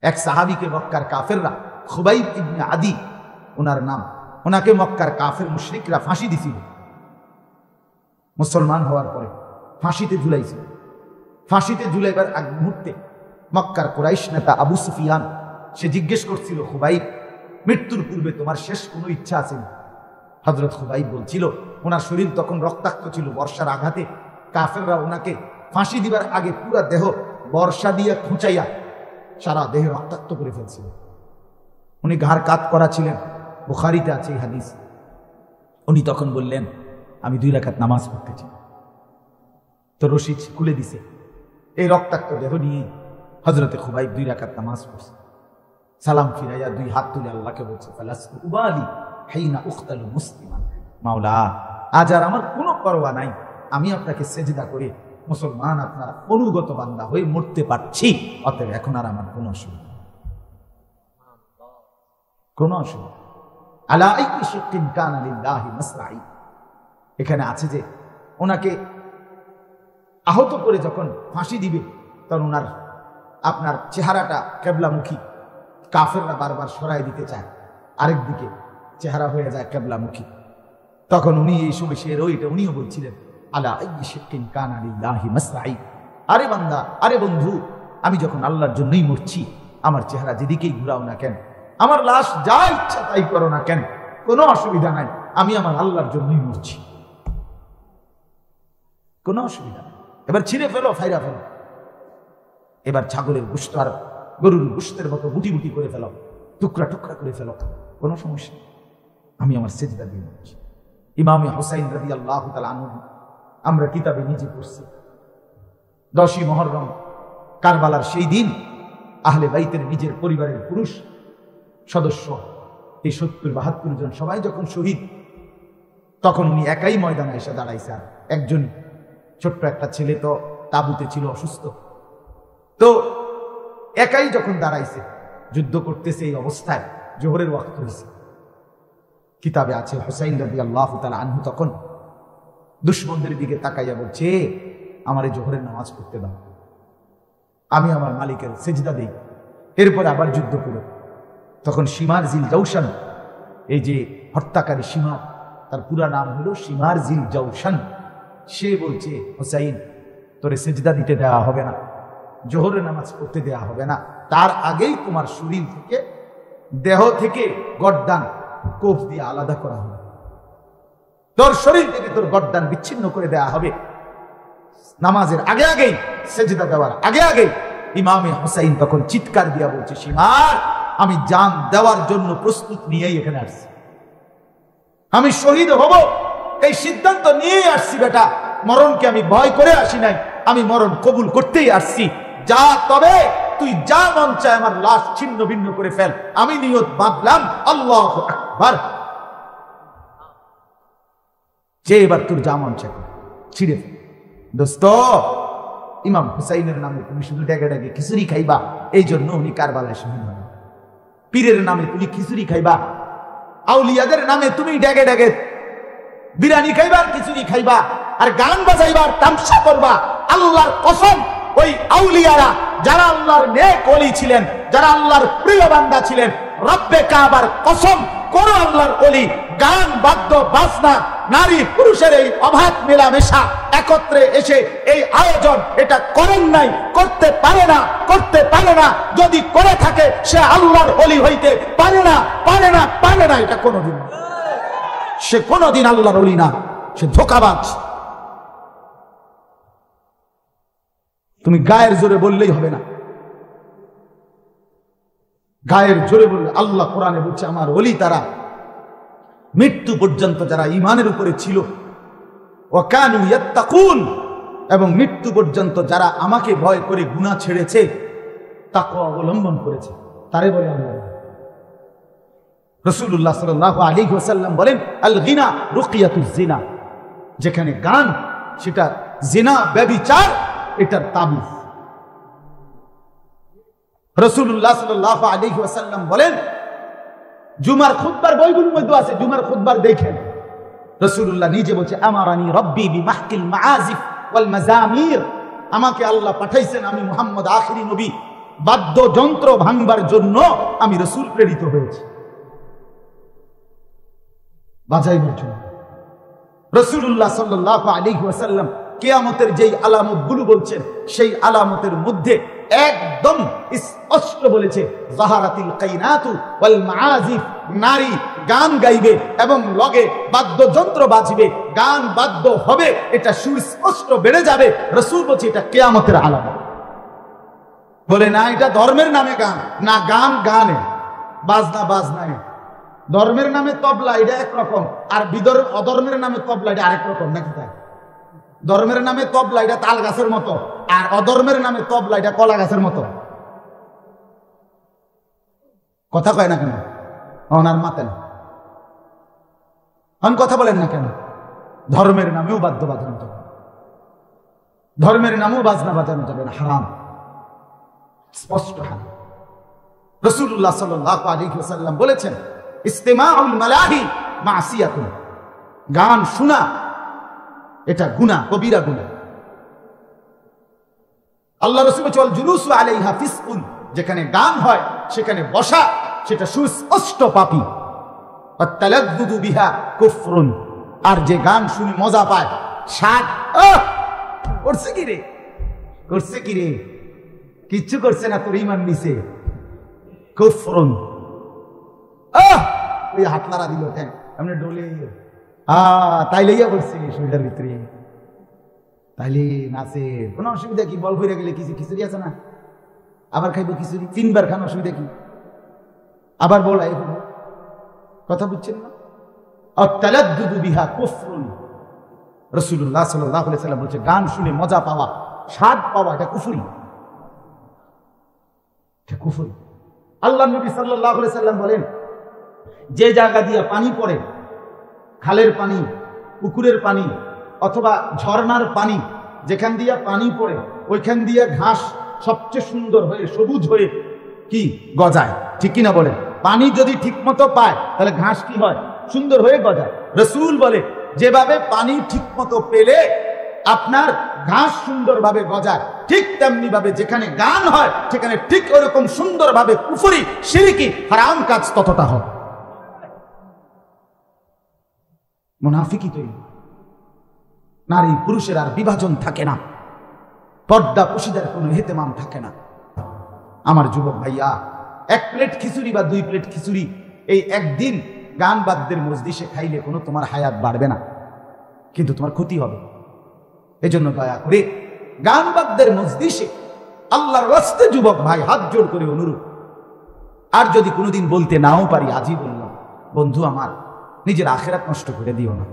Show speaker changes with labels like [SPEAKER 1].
[SPEAKER 1] এক সাহাবীকে মক্কার কাফেররা, খুবাইব ইবনে আদি ওনার নাম, ওনাকে মক্কার কাফের মুশরিকরা ফাঁসি দিছিল। মুসলমান হওয়ার পরে ফাঁসিতে ঝুলাইছিল। ফাঁসিতে ঝুলাইবার এক মুহূর্তে মক্কার কুরাইশ নেতা আবু সুফিয়ান সে জিজ্ঞেস করছিল, খুবাইব, মৃত্যুর পূর্বে তোমার শেষ কোনো ইচ্ছা আছে? হযরত খুবাইব বলছিল, ওনার শরীর তখন রক্তাক্ত ছিল বর্ষার আঘাতে। কাফেররা ওনাকে ফাঁসি দিবার আগে পুরা দেহ বর্ষা দিয়ে খুঁচাইয়া সারা দেহে রক্তাক্ত করে ফেলছিল। উনি ঘাড় কাত করা ছিলেন, বুখারীতে আছে এই হাদিস। উনি তখন বললেন, আমি 2 রাকাত নামাজ পড়তে চাই। তো রশি খুলে দিছে। এই রক্তাক্ত দেহ নিয়ে হযরতে খুবাইব 2 রাকাত নামাজ পড়ছে। সালাম ফিরাইয়া 2 হাত তুলে আল্লাহকে বলছে, ফালাস্তু উবালি হাইনা উখতালু মুসলিমান, মাওলা আজ আর আমার কোনো পরোয়া নাই, আমি আপনাকে সেজদা করে মুসলমান আপনার অনুগত বান্দা হয়ে মরতে পারছি, অতএব এখন আর আমার কোনো অসুবিধা নেই, কোনো অসুবিধা। আলা আইয়ি শিক্কিন কানা লিল্লাহি মাসরাই। এখানে আছে যে ওনাকে আহত করে যখন ফাঁসি দিবে তখন ওনার আপনার চেহারাটা কেবলামুখী। কাফেররা বারবার সরাই দিতে চায়, আরেকদিকে চেহারা হয়ে যায় কেবলামুখী। তখন উনি এই সময় সে রইটা উনিও বলছিলেন, আলা আইয়ি শিক্কিন কানা লিল্লাহি মাসরাই। আরে বান্দা, আরে বন্ধু, আমি যখন আল্লাহর জন্যই মরছি, আমার চেহারা যেদিকেই ঘুরাও না কেন, আমার লাশ যা ইচ্ছা তাই করো না কেন, কোনো অসুবিধা নাই, আমি আমার আল্লাহর জন্যই মরছি, কোনো অসুবিধা নেই। এবার ছিঁড়ে ফেলো, ফাইরা ফেলো, এবার ছাগলের গোশত আর গরুর গোশতের মতো বুটি বুটি করে ফেলো, টুকরা টুকরা করে ফেলো, কোনো সমস্যা নেই, আমি আমার সেজদা দিয়ে মরছি। ইমামে হুসাইন রাদিয়াল্লাহু তাআলা আনহু আমরা কিতাবে নিজে পড়ছি। 10ই মুহররম কারবালার সেই দিন আহলে বাইতের নিজের পরিবারের পুরুষ সদস্য এই 70-72 জন সবাই যখন শহীদ, তখন উনি একাই ময়দানে এসে দাঁড়াইছে। আর একজন ছোট্ট একটা ছেলে তো তাঁবুতে ছিল, অসুস্থ, তো একাই যখন দাঁড়াইছে যুদ্ধ করতেছে, এই অবস্থায় জোহরের ওয়াক্ত হয়েছে। কিতাবে আছে হুসাইন রাদিয়াল্লাহু তাআলা আনহু তখন দুশমনদের দিকে তাকাইয়া বলছে, আমারে জোহরের নামাজ পড়তে দাও, আমি আমার মালিকের সেজদা দেই, এরপরে আবার যুদ্ধ করো। তখন শিমার জিল জাউশান, এই যে হত্যাকারী শিমার, তার পুরা নাম হলো শিমার জিল জাউশান, সে বলছে, হুসাইন তোরে সেজদা দিতে দেওয়া হবে না, জোহরের নামাজ পড়তে দেওয়া হবে না, তার আগেই তোমার শরীর থেকে, দেহ থেকে গর্দান কোফ দিয়ে আলাদা করা হবে, তোর শরীর থেকে তোর গর্দান বিচ্ছিন্ন করে দেওয়া হবে। নামাজের আগে আগেই, সেজদা দেওয়ার আগে আগেই ইমামে হুসাইন তখন চিৎকার দিয়া বলছে, শিমার আমি জান দেওয়ার জন্য প্রস্তুত নিয়েই এখানে আসছি, আমি শহীদ হব এই সিদ্ধান্ত নিয়েই আসছি বেটা, মরণকে আমি ভয় করে আসি নাই, আমি মরণ কবুল করতেই আসছি, যা তবে তুই যা মন চায় আমার লাশ ছিন্ন ভিন্ন করে ফেল, আমি নিয়ত বাঁধলাম, আল্লাহু আকবার, যে এবার তোর যা মন চায় ছিঁড়ে ফেল। দোস্ত, ইমাম হুসাইনের নামে তুমি শুধু ডেকে ডেকে খিচুড়ি খাইবা, এই জন্য উনি কারবালায় শহীদ হন। পীরের নামে তুমি খিচুড়ি খাইবা, আউলিয়াদের নামে তুমি ডেকে ডেকে বিরিয়ানি খাইবা, খিচুড়ি খাইবা, আর গান বাজাইবা, তামসা করবা। আল্লাহর কসম, ওই আউলিয়ারা যারা আল্লাহর নেক ওলি ছিলেন, যারা আল্লাহর প্রিয় বান্দা ছিলেন, রব্বে কাবার কসম, কোন আল্লাহর ওলি গান বাদ্য বাজনা, নারী পুরুষের এই অবাধ মেলামেশা, একত্রে এসে এই আয়োজন এটা করেন নাই, করতে পারে না, করতে পারে না। যদি করে থাকে সে আল্লাহর ওলি হইতে পারে না, পারে না, পারে না, এটা কোনোদিন, সে কোনোদিন আল্লাহর ওলি না, সে ধোঁকাবাজ। তুমি গায়ের জোরে বললেই হবে না, গায়ের জোরে বললে, আল্লাহ কোরআনে বলছে আমার ওলি তারা মৃত্যু পর্যন্ত যারা ঈমানের উপরে ছিল, ওয়া কানু ইয়াত্তাকুন, এবং মৃত্যু পর্যন্ত যারা আমাকে ভয় করে গুনাহ ছেড়েছে, তাকওয়া অবলম্বন করেছে, তারে বলে আল্লাহ। রাসূলুল্লাহ সাল্লাল্লাহু আলাইহি ওয়াসাল্লাম বলেন, আল গিনা রুকিয়াতুজ জিনা, যেখানে গান সেটা জিনা, ব্যভিচার, এটার তাবিজ। রাসূলুল্লাহ সাল্লাল্লাহু আলাইহি ওয়াসাল্লাম বলেন, জুমার খুতবার বইগুলোর মধ্যে আছে, জুমার খুতবার দেখেন, রাসূলুল্লাহ নিজে বলছে, আমারানি রব্বি বিমাহকিল মাআজিফ ওয়াল মাজামির, আমাকে আল্লাহ পাঠাইছেন, আমি মুহাম্মদ আখিরি নবী, বাদ্যযন্ত্র ভাঙবার জন্য আমি রাসূল প্রেরিত হয়েছি, বাজাইবার জন্য। রাসূলুল্লাহ সাল্লাল্লাহু আলাইহি ওয়াসাল্লাম কিয়ামতের যেই আলামতগুলো বলছেন, সেই আলামতের মধ্যে একদম স্পষ্ট বলেছে, যাহারাতিল কাইনাতু ওয়াল মাআজিফ, নারী গান গাইবে এবং লগে বাদ্যযন্ত্র বাজবে, গান বাদ্য হবে, এটা সুস্পষ্ট বেড়ে যাবে। রাসূল বলছে এটা কিয়ামতের আলামত। বলে না এটা ধর্মের নামে গান, না গান গানে, বাজনা বাজনায়। ধর্মের নামে তবলা এটা একরকম, আর অধর্মের নামে তবলা এটা আরেক রকম, নাকি তাই? ধর্মের নামে তবলা এটা তাল গাছের মতো, আর অধর্মের নামে তবলা এটা কলা গাছের মতো। কথা কয় না কেন? ওনার মাতেন কথা বলেন না কেন? ধর্মের নামেও বাদ্য বাজানো যাবে, ধর্মের নামেও বাজনা বাজানো যাবে না, হারাম, স্পষ্ট হারাম। রাসূলুল্লাহ সাল্লাল্লাহু আলাইহি ওয়াসাল্লাম বলেছেন, ইস্তিমাউল মালাহি মাসিয়াতুন, গান শোনা এটা গুনাহ, কবিরা গুনাহ। আল্লাহ রাসূল বলেন জুলুসু আলাইহা ফিসকুন, যেখানে গান হয় সেখানে বসা সেটা সুস্পষ্ট পাপী। আত-তালাদ্দুদু বিহা কুফরুন, আর যে গান শুনে মজা পায়, স্বাদ করছে কি রে, করছে কি রে, কিচ্ছু করছে না, তোর ঈমান নিছে, কুফরুন। ওই হাত নাড়া দিল, হ্যাঁ আপনি ডোলে তাইলে ইয়া করছে শরীরের ভিতরে, তাইলে নাচে, কোনো অসুবিধা কি? বল হয়ে গেলে কিছু খিচুড়ি আছে না, আবার খাইব খিচুড়ি, 3 বার খান, অসুবিধা কি? আবার বলাই কথা বুঝছেন না? আত-তালাদ্দুদু বিহা কুফরুন। রাসূলুল্লাহ সাল্লাল্লাহু আলাইহি ওয়াসাল্লাম বলেছে গান শুনে মজা পাওয়া, স্বাদ পাওয়া, এটা কুফরি, এটা কুফরি। আল্লাহর নবী সাল্লাল্লাহু আলাইহি ওয়াসাল্লাম বলেন, যে জায়গা দিয়ে পানি পড়ে, খালের পানি, পুকুরের পানি অথবা ঝর্ণার পানি, যেখান দিয়ে পানি পড়ে ওইখান দিয়ে ঘাস সবচেয়ে সুন্দর হয়ে সবুজ হয়ে কি গজায়, ঠিক কিনা বলে? পানি যদি ঠিক মতো পায় তাহলে ঘাস কি হয়? সুন্দর হয়ে গজায়। রাসূল বলে যেভাবে পানি ঠিক মতো পেলে আপনার ঘাস সুন্দরভাবে গজায়, ঠিক তেমনি ভাবে যেখানে গান হয় সেখানে ঠিক ওরকম সুন্দরভাবে কুফরি, শিরকি, হারাম কাজ ততটা হয়। মুনাফিকি তৈরি, নারী পুরুষের আর বিভাজন থাকে না, পর্দা পুশিদার কোনো ইহতেমাম থাকে না। আমার যুবক ভাইয়া, 1 প্লেট খিচুড়ি বা 2 প্লেট খিচুড়ি এই একদিন গান বাদ্যের মজলিসে খাইলে কোনো তোমার হায়াত বাড়বে না, কিন্তু তোমার ক্ষতি হবে। এজন্য দয়া করে গান বাদ্যের মজলিসে আল্লাহর রাস্তে যুবক ভাই হাত জোড় করে অনুরোধ, আর যদি কোনোদিন বলতে নাও পারি, আজই বললাম, বন্ধু আমার, নিজের আখিরাত নষ্ট করে দিও না।